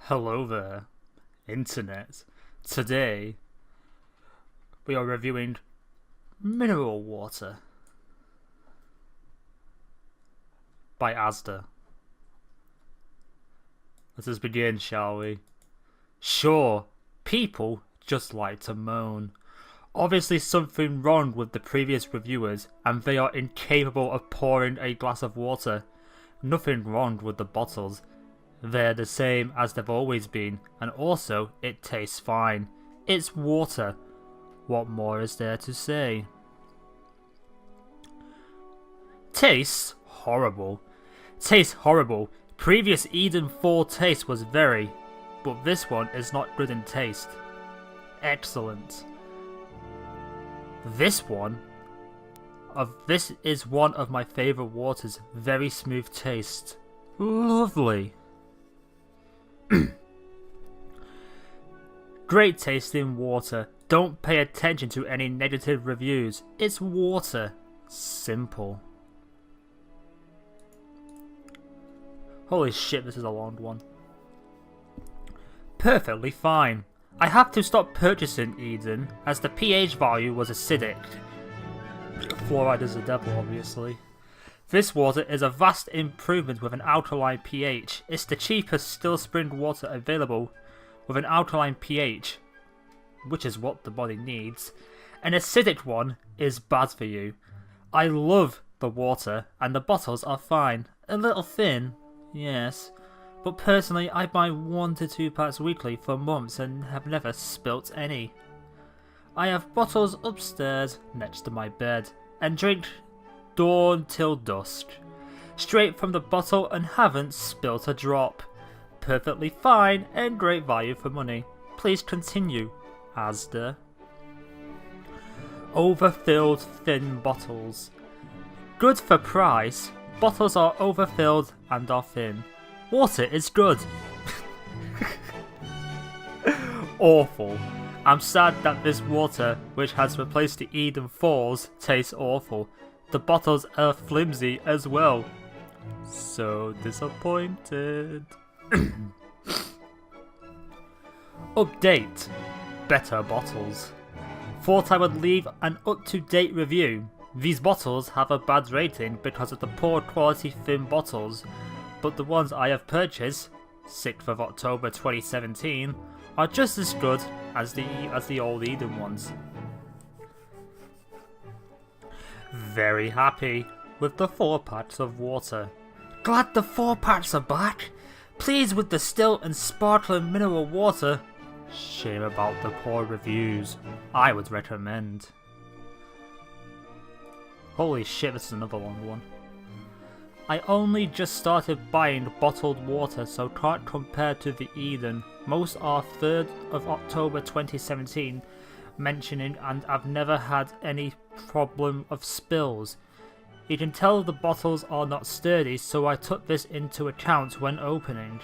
Hello there, Internet. Today, we are reviewing mineral water by ASDA. Let us begin, shall we? Sure, people just like to moan. Obviously something wrong with the previous reviewers, and they are incapable of pouring a glass of water. Nothing wrong with the bottles. They're the same as they've always been, and also it tastes fine. It's water. What more is there to say? Tastes horrible. Tastes horrible. Previous Eden 4 taste was very, but this one is not good in taste. Excellent. This is one of my favourite waters. Very smooth taste. Lovely. Great tasting water. Don't pay attention to any negative reviews. It's water. Simple. Holy shit, this is a long one. Perfectly fine. I have to stop purchasing Eden as the pH value was acidic. Fluoride is the devil, obviously. This water is a vast improvement with an alkaline pH. It's the cheapest still spring water available with an alkaline pH, which is what the body needs. An acidic one is bad for you. I love the water and the bottles are fine. A little thin, yes, but personally I buy 1 to 2 packs weekly for months and have never spilt any. I have bottles upstairs next to my bed and drink dawn till dusk, straight from the bottle and haven't spilt a drop. Perfectly fine and great value for money. Please continue, ASDA. Overfilled thin bottles. Good for price. Bottles are overfilled and are thin. Water is good. Awful. I'm sad that this water, which has replaced the Eden 4s, tastes awful. The bottles are flimsy as well. So disappointed. Update. Better bottles. Thought I would leave an up-to-date review. These bottles have a bad rating because of the poor quality thin bottles, but the ones I have purchased, 6th of October 2017, are just as good as the old Eden ones. Very happy with the 4 packs of water. Glad the 4 packs are back. Pleased with the still and sparkling mineral water. Shame about the poor reviews. I would recommend. Holy shit, this is another long one. I only just started buying bottled water, so can't compare to the Eden. Most are 3rd of October 2017 mentioning, and I've never had any problem of spills. You can tell the bottles are not sturdy, so I took this into account when opening.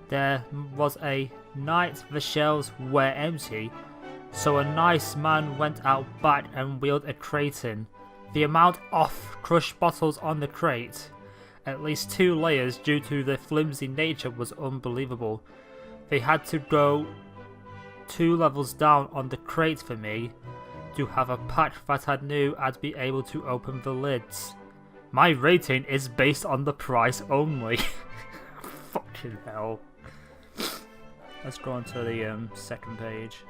There was a night the shelves were empty, so a nice man went out back and wheeled a crate in. The amount of crushed bottles on the crate, at least 2 layers due to the flimsy nature, was unbelievable. They had to go 2 levels down on the crate for me to have a pack that I knew I'd be able to open the lids. My rating is based on the price only. Fucking hell. Let's go on to the second page.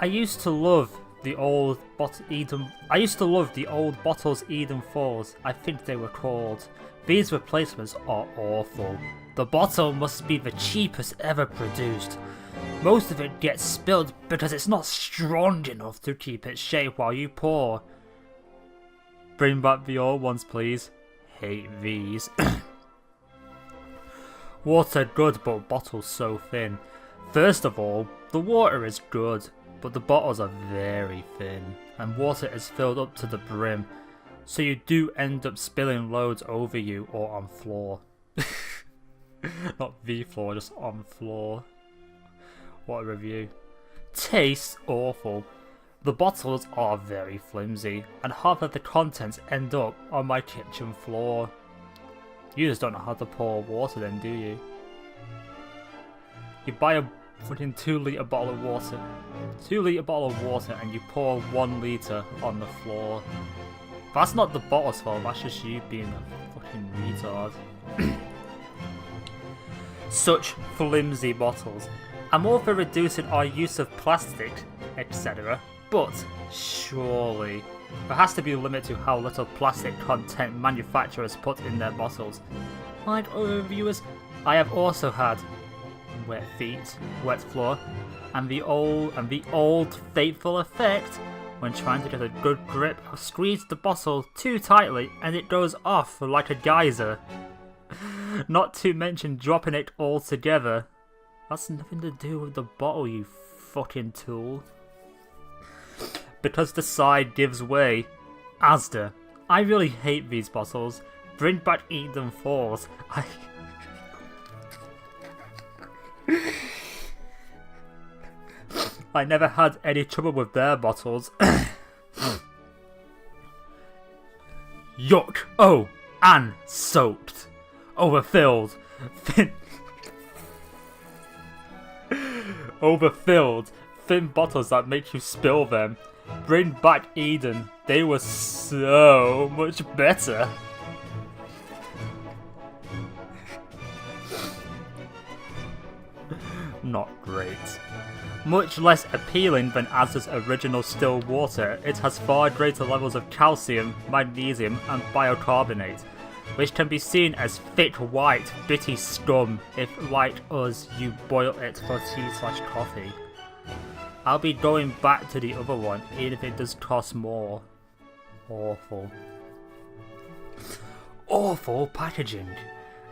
I used to love the old bottles Eden 4s, I think they were called. These replacements are awful. The bottle must be the cheapest ever produced. Most of it gets spilled because it's not strong enough to keep its shape while you pour. Bring back the old ones, please. Hate these. Water good, but bottles so thin. First of all, the water is good, but the bottles are very thin, and water is filled up to the brim, so you do end up spilling loads over you or on floor. Not the floor, just on floor. What a review. Tastes awful. The bottles are very flimsy, and half of the contents end up on my kitchen floor. You just don't know how to pour water then, do you? You buy a fucking 2 litre bottle of water. 2 litre bottle of water and you pour 1 litre on the floor. That's not the bottle's fault, that's just you being a fucking retard. Such flimsy bottles. I'm all for reducing our use of plastic, etc. But surely there has to be a limit to how little plastic content manufacturers put in their bottles. Like other reviewers, I have also had wet feet, wet floor, and the old fateful effect when trying to get a good grip, squeeze the bottle too tightly and it goes off like a geyser. Not to mention dropping it all together. That's nothing to do with the bottle, you fucking tool. Because the side gives way. ASDA. I really hate these bottles. Bring back Eden Falls. I never had any trouble with their bottles. Yuck! Oh! And soaked. Overfilled. Overfilled. Thin bottles that make you spill them. Bring back Eden. They were so much better. Not great. Much less appealing than ASDA's original still water, it has far greater levels of calcium, magnesium and bicarbonate, which can be seen as thick white bitty scum if, like us, you boil it for tea/coffee. I'll be going back to the other one, even if it does cost more. Awful. Awful packaging.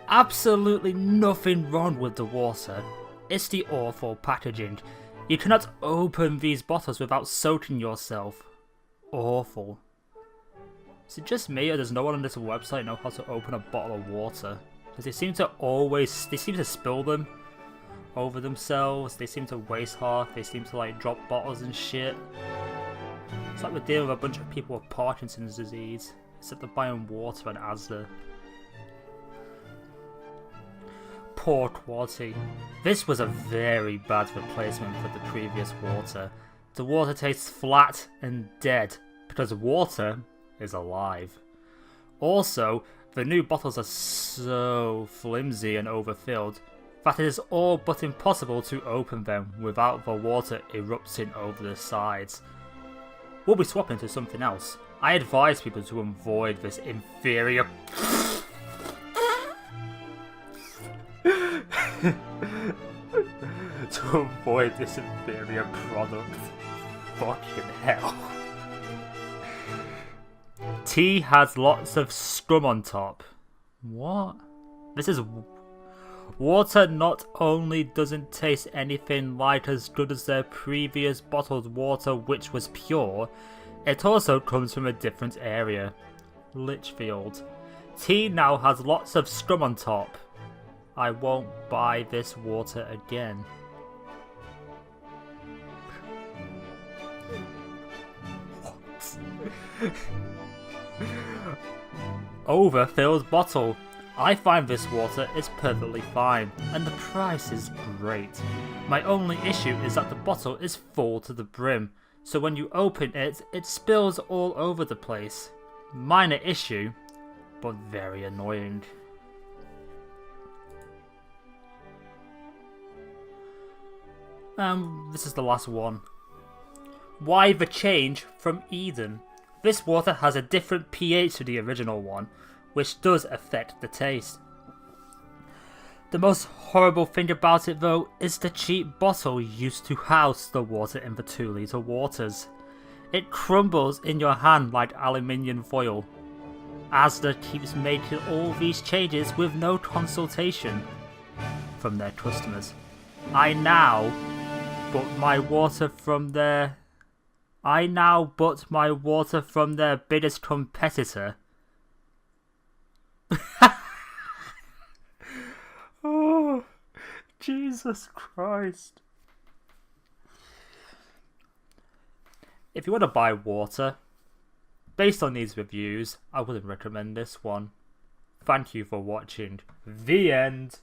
Absolutely nothing wrong with the water. It's the awful packaging. You cannot open these bottles without soaking yourself. Awful. Is it just me or does no one on this website know how to open a bottle of water? Because they seem to spill them over themselves, they seem to waste half, they seem to like drop bottles and shit. It's like we're dealing with a bunch of people with Parkinson's disease, except they're buying water and ASDA. Poor quality. This was a very bad replacement for the previous water. The water tastes flat and dead, because water is alive. Also, the new bottles are so flimsy and overfilled that it is all but impossible to open them without the water erupting over the sides. We'll be swapping to something else. I advise people to avoid this inferior to avoid this inferior product. Fucking hell. Tea has lots of scum on top. What? This is... Water not only doesn't taste anything like as good as their previous bottled water which was pure, it also comes from a different area. Litchfield. Tea now has lots of scum on top. I won't buy this water again. What? Overfilled bottle. I find this water is perfectly fine, and the price is great. My only issue is that the bottle is full to the brim, so when you open it, it spills all over the place. Minor issue, but very annoying. This is the last one. Why the change from Eden? This water has a different pH to the original one, which does affect the taste. The most horrible thing about it though is the cheap bottle used to house the water in the 2 litre waters. It crumbles in your hand like aluminium foil. ASDA keeps making all these changes with no consultation from their customers. I now but my water from their biggest competitor. Oh, Jesus Christ. if you want to buy water, based on these reviews, I wouldn't recommend this one. Thank you for watching. The end.